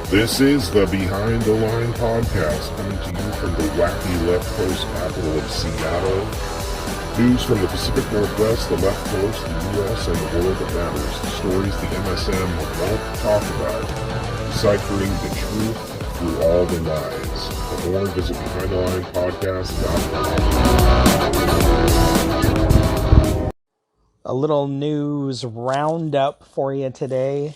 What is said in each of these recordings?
This is the Behind the Line podcast, coming to you from the wacky left coast capital of Seattle. News from the Pacific Northwest, the left coast, the U.S., and the world that matters. The stories the MSM won't talk about. Deciphering the truth through all the lies. For more, visit BehindTheLinePodcast.com. A little news roundup for you today.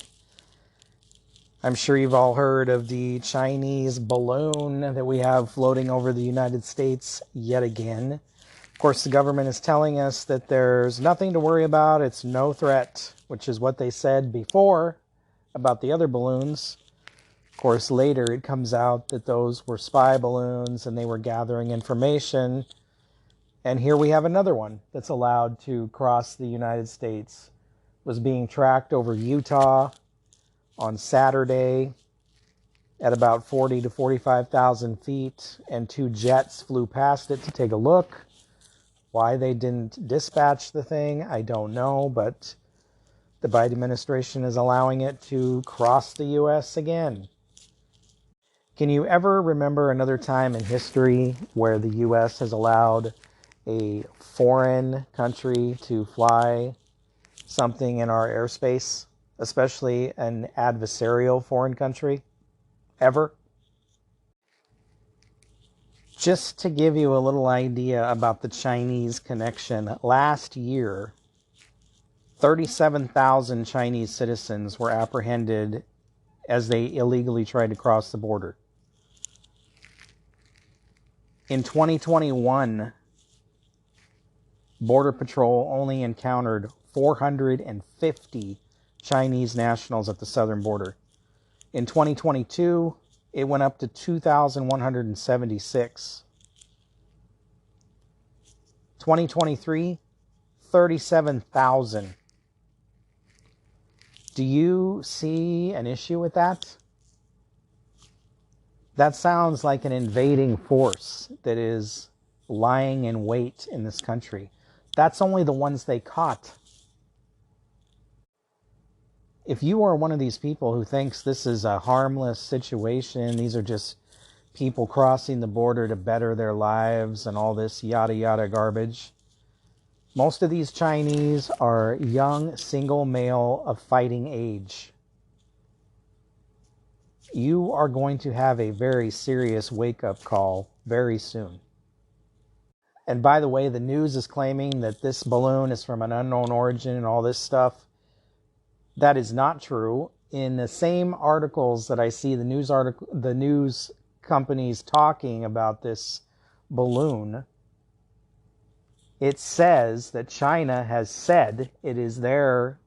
I'm sure you've all heard of the Chinese balloon that we have floating over the United States yet again. Of course, the government is telling us that there's nothing to worry about. It's no threat, which is what they said before about the other balloons. Of course, later it comes out that those were spy balloons and they were gathering information. And here we have another one that's allowed to cross the United States. It was being tracked over Utah on Saturday at about 40 to 45,000 feet, and two jets flew past it to take a look. Why they didn't dispatch the thing, I don't know, but the Biden administration is allowing it to cross the U.S. again. Can you ever remember another time in history where the U.S. has allowed a foreign country to fly something in our airspace, especially an adversarial foreign country? Ever? Just to give you a little idea about the Chinese connection, last year, 37,000 Chinese citizens were apprehended as they illegally tried to cross the border. In 2021, Border Patrol only encountered 450 Chinese nationals at the southern border. In 2022, it went up to 2,176. 2023, 37,000. Do you see an issue with that? That sounds like an invading force that is lying in wait in this country. That's only the ones they caught. If you are one of these people who thinks this is a harmless situation, these are just people crossing the border to better their lives and all this yada yada garbage, most of these Chinese are young, single male of fighting age. You are going to have a very serious wake-up call very soon. And by the way, the news is claiming that this balloon is from an unknown origin and all this stuff. That is not true. In the same articles that I see the news companies talking about this balloon, it says that China has said it is their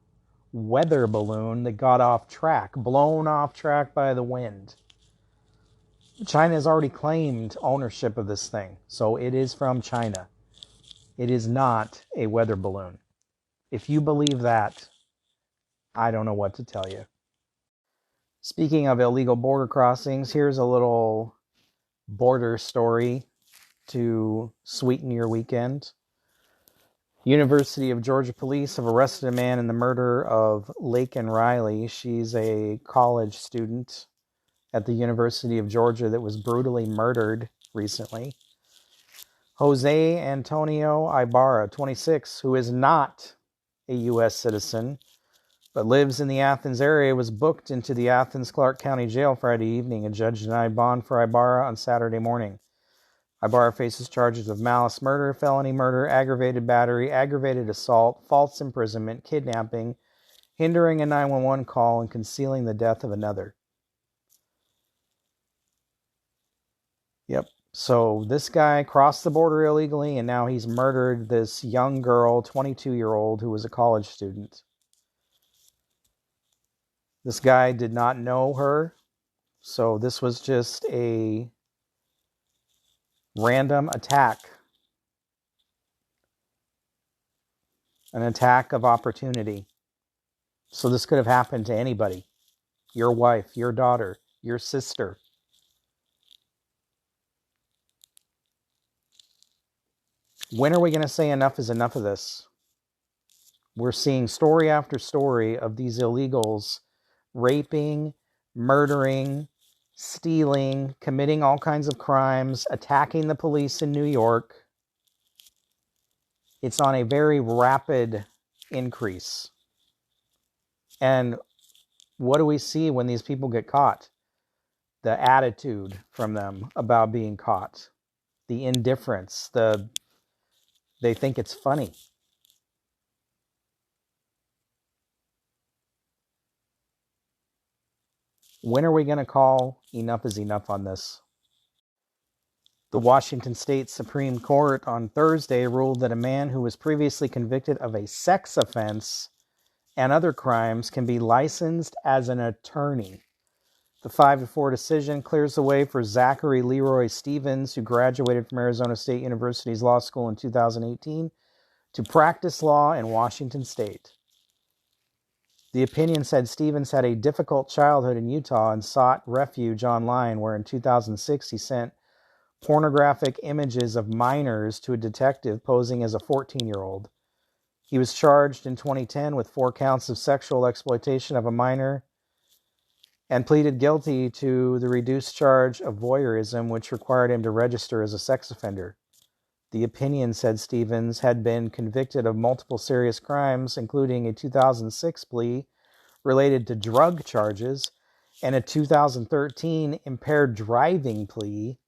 weather balloon that got off track, blown off track by the wind. China has already claimed ownership of this thing, so it is from China. It is not a weather balloon. If you believe that, I don't know what to tell you. Speaking of illegal border crossings, here's a little border story to sweeten your weekend. University of Georgia police have arrested a man in the murder of Laken Riley. She's a college student at the University of Georgia that was brutally murdered recently. Jose Antonio Ibarra, 26, who is not a U.S. citizen, but lives in the Athens area, was booked into the Athens-Clarke County Jail Friday evening. A judge denied bond for Ibarra on Saturday morning. Ibarra faces charges of malice murder, felony murder, aggravated battery, aggravated assault, false imprisonment, kidnapping, hindering a 911 call, and concealing the death of another. Yep. So this guy crossed the border illegally, and now he's murdered this young girl, 22-year-old, who was a college student. This guy did not know her, so this was just a random attack. An attack of opportunity. So this could have happened to anybody. Your wife, your daughter, your sister. When are we going to say enough is enough of this? We're seeing story after story of these illegals raping, murdering, stealing, committing all kinds of crimes, attacking the police in New York. It's on a very rapid increase. And what do we see when these people get caught? The attitude from them about being caught, the indifference, they think it's funny. When are we going to call enough is enough on this? The Washington State Supreme Court on Thursday ruled that a man who was previously convicted of a sex offense and other crimes can be licensed as an attorney. The 5-4 decision clears the way for Zachary Leroy Stevens, who graduated from Arizona State University's law school in 2018, to practice law in Washington State. The opinion said Stevens had a difficult childhood in Utah and sought refuge online, where in 2006 he sent pornographic images of minors to a detective posing as a 14-year-old. He was charged in 2010 with 4 counts of sexual exploitation of a minor and pleaded guilty to the reduced charge of voyeurism, which required him to register as a sex offender. The opinion said Stevens had been convicted of multiple serious crimes, including a 2006 plea related to drug charges and a 2013 impaired driving plea.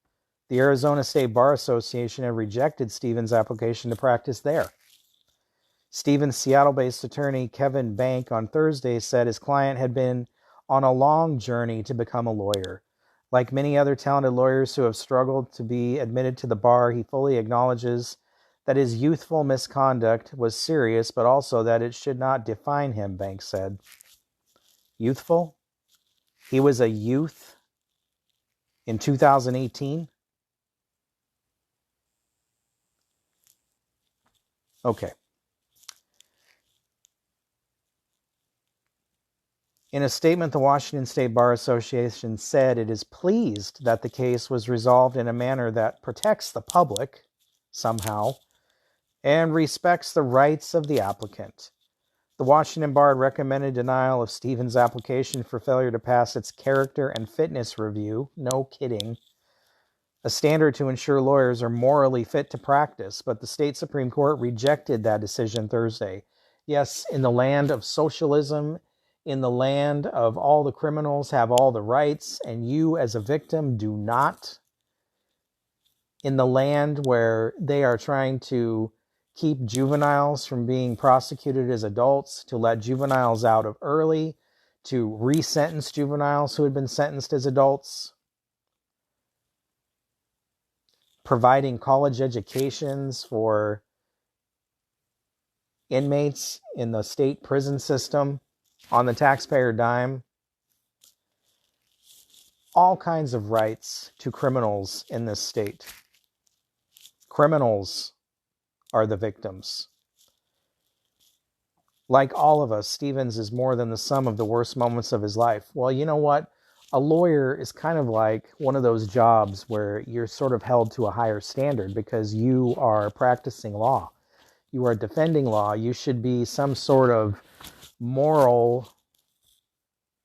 The Arizona State Bar Association had rejected Stevens' application to practice there. Stevens' Seattle-based attorney Kevin Bank on Thursday said his client had been on a long journey to become a lawyer. Like many other talented lawyers who have struggled to be admitted to the bar, he fully acknowledges that his youthful misconduct was serious, but also that it should not define him, Bank said. Youthful? He was a youth in 2018? Okay. In a statement, the Washington State Bar Association said it is pleased that the case was resolved in a manner that protects the public, somehow, and respects the rights of the applicant. The Washington Bar recommended denial of Stevens' application for failure to pass its character and fitness review. No kidding. A standard to ensure lawyers are morally fit to practice, but the state Supreme Court rejected that decision Thursday. Yes, in the land of socialism, in the land of all the criminals have all the rights, and you as a victim do not. In the land where they are trying to keep juveniles from being prosecuted as adults, to let juveniles out of early, to re-sentence juveniles who had been sentenced as adults, providing college educations for inmates in the state prison system on the taxpayer dime. All kinds of rights to criminals in this state. Criminals are the victims. Like all of us, Stevens is more than the sum of the worst moments of his life. Well, you know what? A lawyer is kind of like one of those jobs where you're sort of held to a higher standard because you are practicing law. You are defending law. You should be some sort of moral.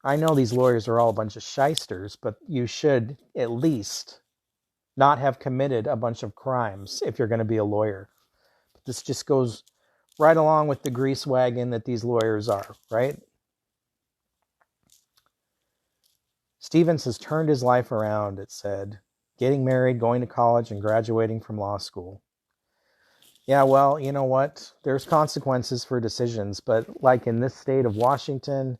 I know these lawyers are all a bunch of shysters, but you should at least not have committed a bunch of crimes if you're going to be a lawyer. But this just goes right along with the grease wagon that these lawyers are, right? Stevens has turned his life around, it said, getting married, going to college, and graduating from law school. Yeah, well, you know what? There's consequences for decisions, but like in this state of Washington,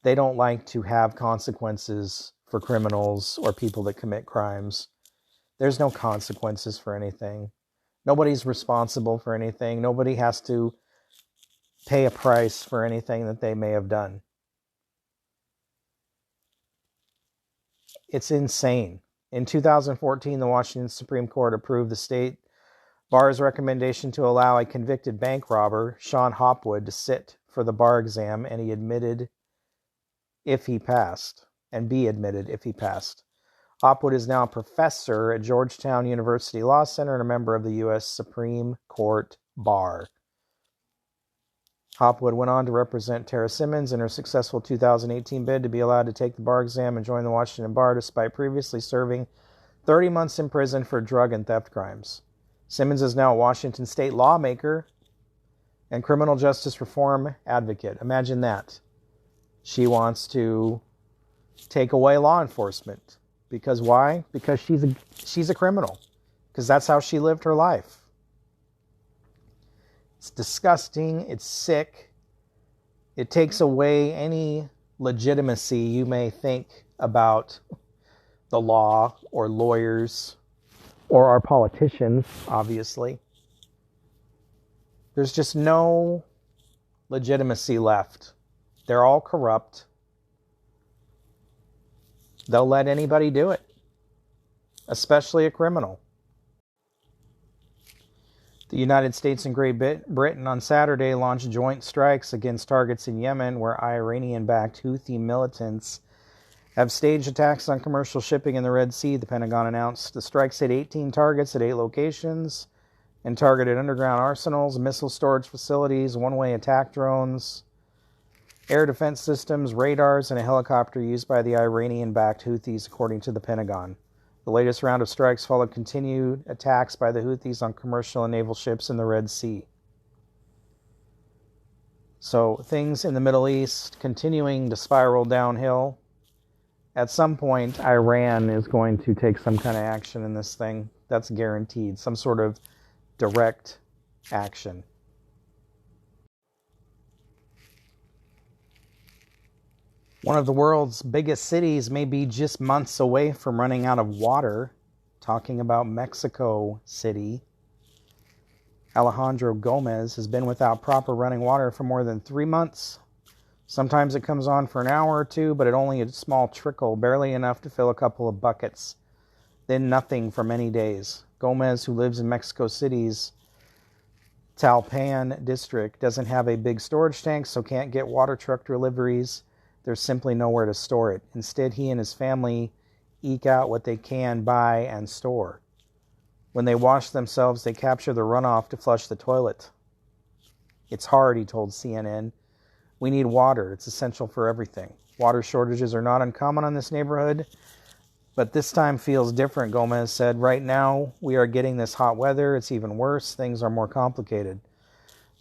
they don't like to have consequences for criminals or people that commit crimes. There's no consequences for anything. Nobody's responsible for anything. Nobody has to pay a price for anything that they may have done. It's insane. In 2014, the Washington Supreme Court approved the state bar's recommendation to allow a convicted bank robber, Sean Hopwood, to sit for the bar exam, and be admitted if he passed. Hopwood is now a professor at Georgetown University Law Center and a member of the U.S. Supreme Court Bar. Hopwood went on to represent Tara Simmons in her successful 2018 bid to be allowed to take the bar exam and join the Washington bar despite previously serving 30 months in prison for drug and theft crimes. Simmons is now a Washington state lawmaker and criminal justice reform advocate. Imagine that. She wants to take away law enforcement. Because why? Because she's a criminal. Because that's how she lived her life. It's disgusting. It's sick. It takes away any legitimacy you may think about the law or lawyers or our politicians, obviously. There's just no legitimacy left. They're all corrupt. They'll let anybody do it, especially a criminal. The United States and Great Britain on Saturday launched joint strikes against targets in Yemen, where Iranian-backed Houthi militants have staged attacks on commercial shipping in the Red Sea, the Pentagon announced. The strikes hit 18 targets at 8 locations and targeted underground arsenals, missile storage facilities, one-way attack drones, air defense systems, radars, and a helicopter used by the Iranian-backed Houthis, according to the Pentagon. The latest round of strikes followed continued attacks by the Houthis on commercial and naval ships in the Red Sea. So things in the Middle East continuing to spiral downhill. At some point, Iran is going to take some kind of action in this thing. That's guaranteed. Some sort of direct action. One of the world's biggest cities may be just months away from running out of water. Talking about Mexico City. Alejandro Gomez has been without proper running water for more than 3 months. Sometimes it comes on for an hour or two, but it only a small trickle, barely enough to fill a couple of buckets. Then nothing for many days. Gomez, who lives in Mexico City's Talpan district, doesn't have a big storage tank, so can't get water truck deliveries. There's simply nowhere to store it. Instead, he and his family eke out what they can buy and store. When they wash themselves, they capture the runoff to flush the toilet. It's hard, he told CNN. We need water. It's essential for everything. Water shortages are not uncommon in this neighborhood, but this time feels different, Gomez said. Right now, we are getting this hot weather. It's even worse. Things are more complicated.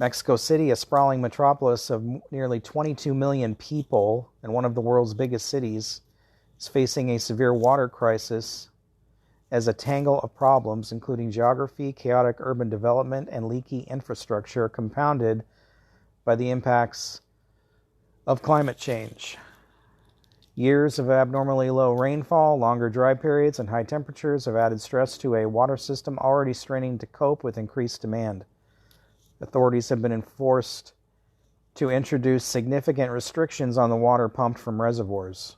Mexico City, a sprawling metropolis of nearly 22 million people and one of the world's biggest cities, is facing a severe water crisis as a tangle of problems, including geography, chaotic urban development, and leaky infrastructure, are compounded by the impacts of climate change. Years of abnormally low rainfall, longer dry periods, and high temperatures have added stress to a water system already straining to cope with increased demand. Authorities have been forced to introduce significant restrictions on the water pumped from reservoirs.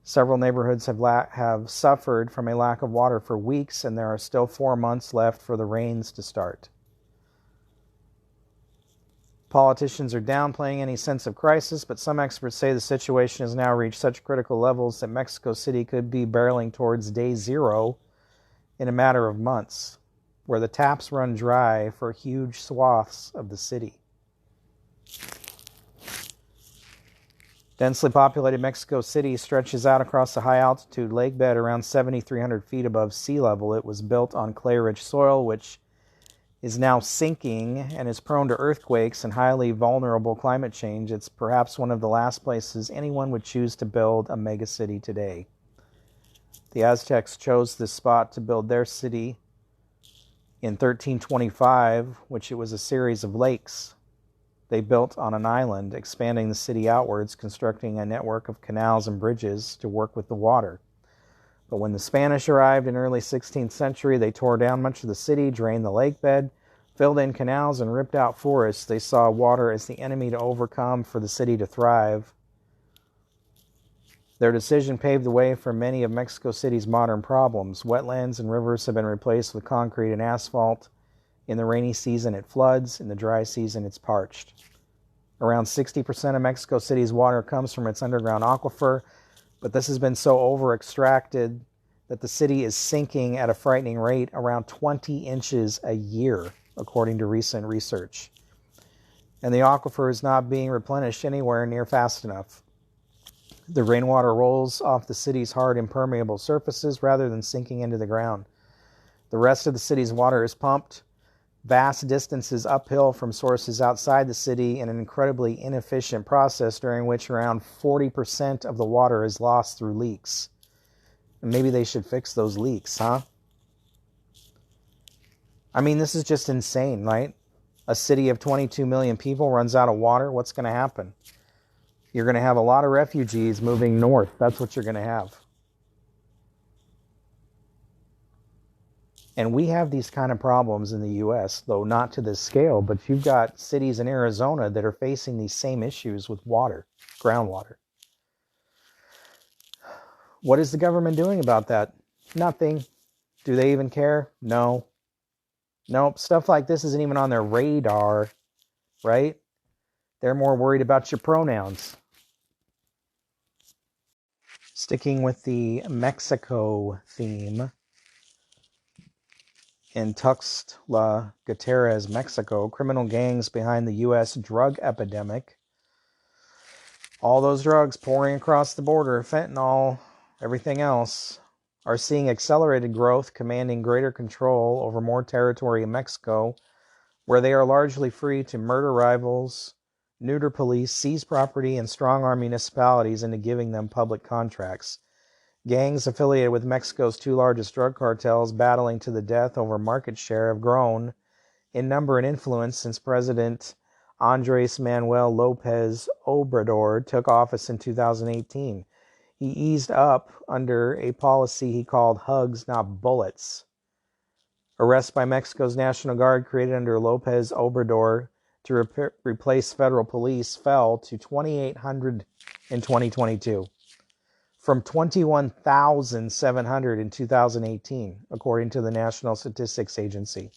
Several neighborhoods have suffered from a lack of water for weeks, and there are still 4 months left for the rains to start. Politicians are downplaying any sense of crisis, but some experts say the situation has now reached such critical levels that Mexico City could be barreling towards day zero in a matter of months, where the taps run dry for huge swaths of the city. Densely populated Mexico City stretches out across a high-altitude lake bed around 7,300 feet above sea level. It was built on clay-rich soil, which is now sinking and is prone to earthquakes and highly vulnerable climate change. It's perhaps one of the last places anyone would choose to build a megacity today. The Aztecs chose this spot to build their city in 1325, which it was a series of lakes they built on an island, expanding the city outwards, constructing a network of canals and bridges to work with the water. But when the Spanish arrived in early 16th century, they tore down much of the city, drained the lake bed, filled in canals, and ripped out forests. They saw water as the enemy to overcome for the city to thrive. Their decision paved the way for many of Mexico City's modern problems. Wetlands and rivers have been replaced with concrete and asphalt. In the rainy season, it floods. In the dry season, it's parched. Around 60% of Mexico City's water comes from its underground aquifer, but this has been so over-extracted that the city is sinking at a frightening rate, around 20 inches a year, according to recent research. and the aquifer is not being replenished anywhere near fast enough. The rainwater rolls off the city's hard, impermeable surfaces rather than sinking into the ground. The rest of the city's water is pumped vast distances uphill from sources outside the city in an incredibly inefficient process during which around 40% of the water is lost through leaks. And maybe they should fix those leaks, huh? I mean, this is just insane, right? A city of 22 million people runs out of water. What's going to happen? You're going to have a lot of refugees moving north. That's what you're going to have. And we have these kind of problems in the U.S., though not to this scale, but you've got cities in Arizona that are facing these same issues with water, groundwater. What is the government doing about that? Nothing. Do they even care? No. Nope. Stuff like this isn't even on their radar, right? They're more worried about your pronouns. Sticking with the Mexico theme, in Tuxtla Gutiérrez, Mexico, criminal gangs behind the U.S. drug epidemic. All those drugs pouring across the border, fentanyl, everything else, are seeing accelerated growth, commanding greater control over more territory in Mexico, where they are largely free to murder rivals, neuter police, seize property, and strong-arm municipalities into giving them public contracts. Gangs affiliated with Mexico's two largest drug cartels battling to the death over market share have grown in number and influence since President Andres Manuel López Obrador took office in 2018. He eased up under a policy he called hugs, not bullets. Arrests by Mexico's National Guard, created under López Obrador to replace federal police, fell to 2,800 in 2022. From 21,700 in 2018, according to the National Statistics Agency.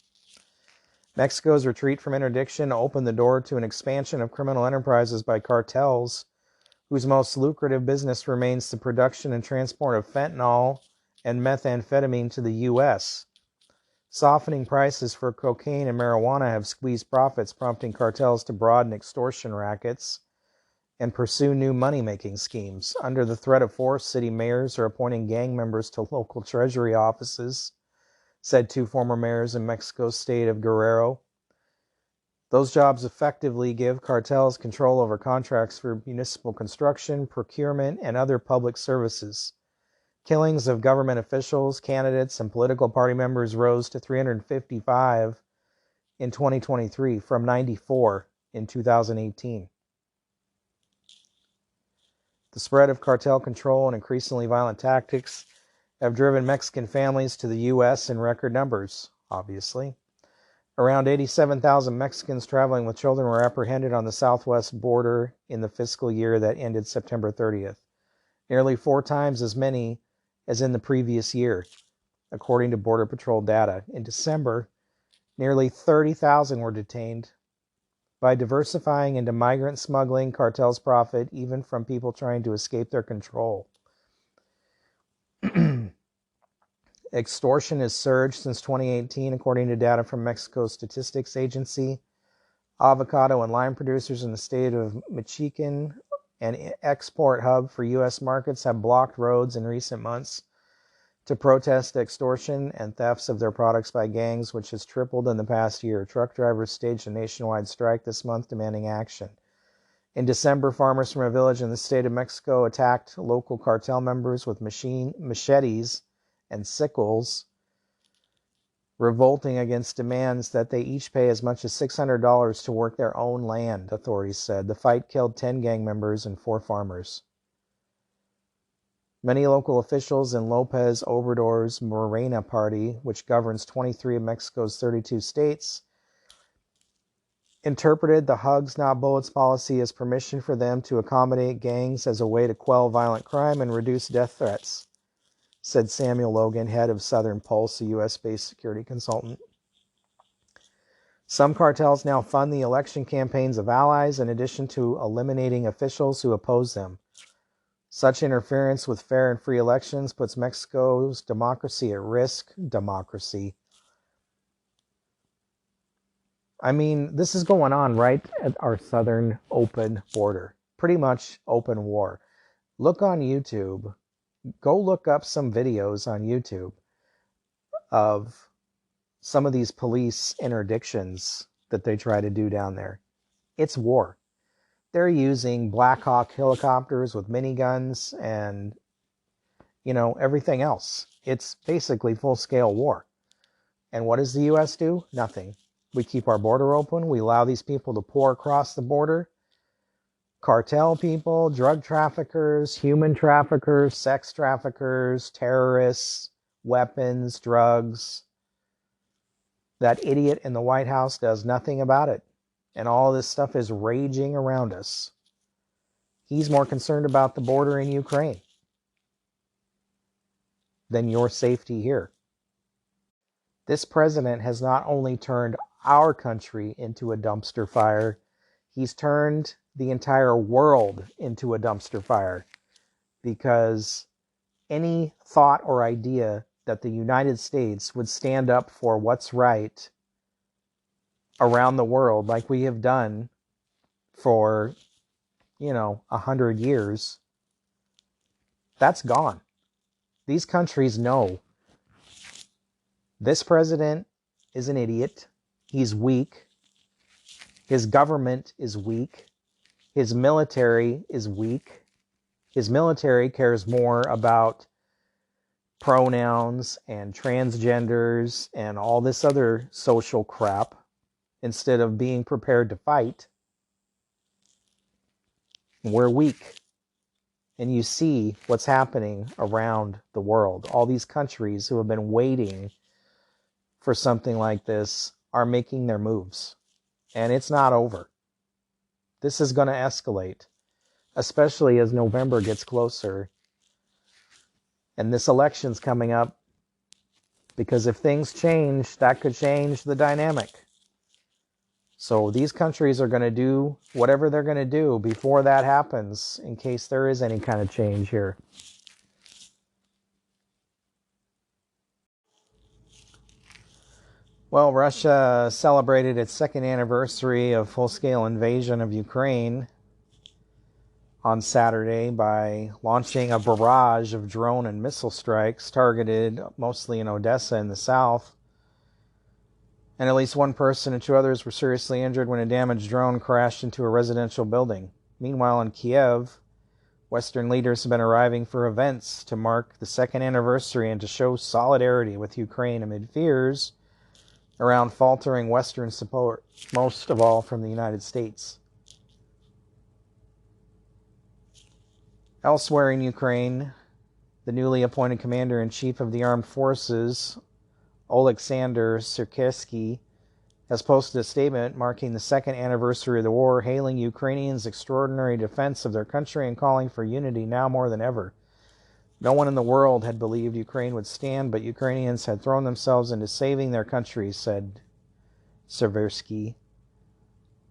Mexico's retreat from interdiction opened the door to an expansion of criminal enterprises by cartels, whose most lucrative business remains the production and transport of fentanyl and methamphetamine to the U.S. Softening prices for cocaine and marijuana have squeezed profits, prompting cartels to broaden extortion rackets and pursue new money-making schemes. Under the threat of force, city mayors are appointing gang members to local treasury offices, said two former mayors in Mexico's state of Guerrero. Those jobs effectively give cartels control over contracts for municipal construction, procurement, and other public services. Killings of government officials, candidates, and political party members rose to 355 in 2023 from 94 in 2018. The spread of cartel control and increasingly violent tactics have driven Mexican families to the U.S. in record numbers, obviously. Around 87,000 Mexicans traveling with children were apprehended on the southwest border in the fiscal year that ended September 30th, nearly 4 times as many as in the previous year, according to Border Patrol data. In December, nearly 30,000 were detained. By diversifying into migrant smuggling, cartels profit even from people trying to escape their control. Extortion has surged since 2018, according to data from Mexico's Statistics Agency. Avocado and lime producers in the state of Michoacan, an export hub for U.S. markets, have blocked roads in recent months to protest extortion and thefts of their products by gangs, which has tripled in the past year. Truck drivers staged a nationwide strike this month demanding action. In December, farmers from a village in the state of Mexico attacked local cartel members with machetes and sickles, revolting against demands that they each pay as much as $600 to work their own land, authorities said. The fight killed 10 gang members and 4 farmers. Many local officials in López Obrador's Morena party, which governs 23 of Mexico's 32 states, interpreted the hugs, not bullets policy as permission for them to accommodate gangs as a way to quell violent crime and reduce death threats, said Samuel Logan, head of Southern Pulse, a U.S.-based security consultant. Some cartels now fund the election campaigns of allies in addition to eliminating officials who oppose them. Such interference with fair and free elections puts Mexico's democracy at risk. Democracy. I mean, this is going on right at our southern open border. Pretty much open war. Look on YouTube. Go look up some videos on YouTube of some of these police interdictions that they try to do down there. It's war. They're using Black Hawk helicopters with miniguns and, everything else. It's basically full-scale war. And what does the U.S. do? Nothing. We keep our border open. We allow these people to pour across the border. Cartel people, drug traffickers, human traffickers, sex traffickers, terrorists, weapons, drugs. That idiot in the White House does nothing about it. And all this stuff is raging around us. He's more concerned about the border in Ukraine than your safety here. This president has not only turned our country into a dumpster fire, he's turned the entire world into a dumpster fire, because any thought or idea that the United States would stand up for what's right around the world like we have done for, 100 years, that's gone. These countries know this president is an idiot. He's weak. His government is weak. His military is weak. His military cares more about pronouns and transgenders and all this other social crap instead of being prepared to fight. We're weak. And you see what's happening around the world. All these countries who have been waiting for something like this are making their moves. And it's not over. This is going to escalate, especially as November gets closer. And this election's coming up, because if things change, that could change the dynamic. So these countries are going to do whatever they're going to do before that happens, in case there is any kind of change here. Well, Russia celebrated its second anniversary of full-scale invasion of Ukraine on Saturday by launching a barrage of drone and missile strikes targeted mostly in Odessa in the south. And at least one person and two others were seriously injured when a damaged drone crashed into a residential building. Meanwhile, in Kiev, Western leaders have been arriving for events to mark the second anniversary and to show solidarity with Ukraine amid fears around faltering Western support, most of all from the United States. Elsewhere in Ukraine, the newly appointed commander-in-chief of the armed forces, Oleksandr Syrskyi, has posted a statement marking the second anniversary of the war, hailing Ukrainians' extraordinary defense of their country and calling for unity now more than ever. No one in the world had believed Ukraine would stand, but Ukrainians had thrown themselves into saving their country, said Syrskyi.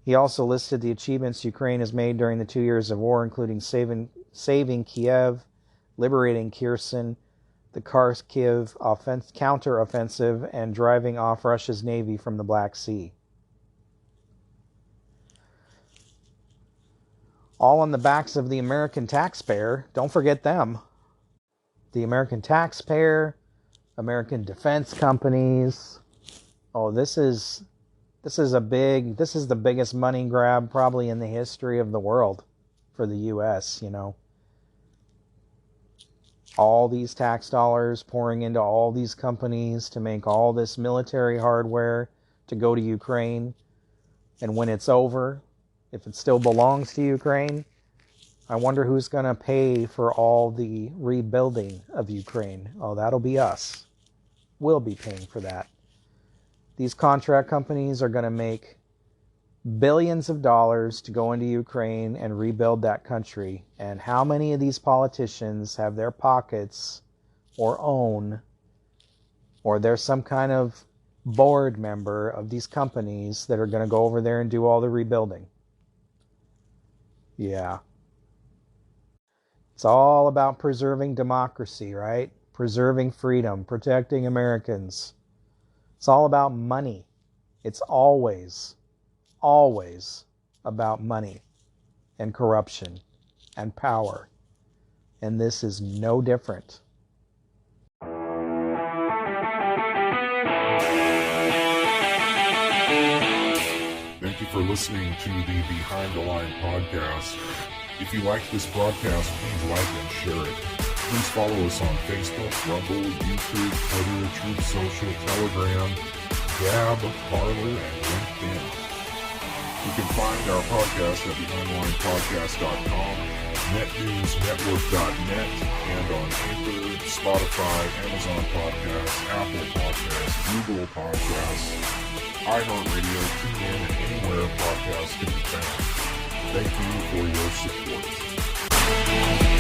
He also listed the achievements Ukraine has made during the 2 years of war, including saving Kiev, liberating Kherson, the Kharkiv counter-offensive, and driving off Russia's navy from the Black Sea. All on the backs of the American taxpayer. Don't forget them. The American taxpayer, American defense companies. Oh, this is the biggest money grab probably in the history of the world for the U.S., All these tax dollars pouring into all these companies to make all this military hardware to go to Ukraine. And when it's over, if it still belongs to Ukraine, I wonder who's going to pay for all the rebuilding of Ukraine. Oh, that'll be us. We'll be paying for that. These contract companies are going to make billions of dollars to go into Ukraine and rebuild that country. And how many of these politicians have their pockets or own, or they're some kind of board member of these companies that are going to go over there and do all the rebuilding? Yeah. It's all about preserving democracy, right? Preserving freedom, protecting Americans. It's all about money. It's always always about money and corruption and power. And this is no different. Thank you for listening to the Behind the Line podcast. If you like this broadcast, please like and share it. Please follow us on Facebook, Rumble, YouTube, Twitter, Truth Social, Telegram, Gab, Parler, and LinkedIn. You can find our podcast at BehindTheLinePodcast.com, NetNewsNetwork.net, and on Anchor, Spotify, Amazon Podcasts, Apple Podcasts, Google Podcasts, iHeartRadio, TuneIn, and anywhere podcasts can be found. Thank you for your support.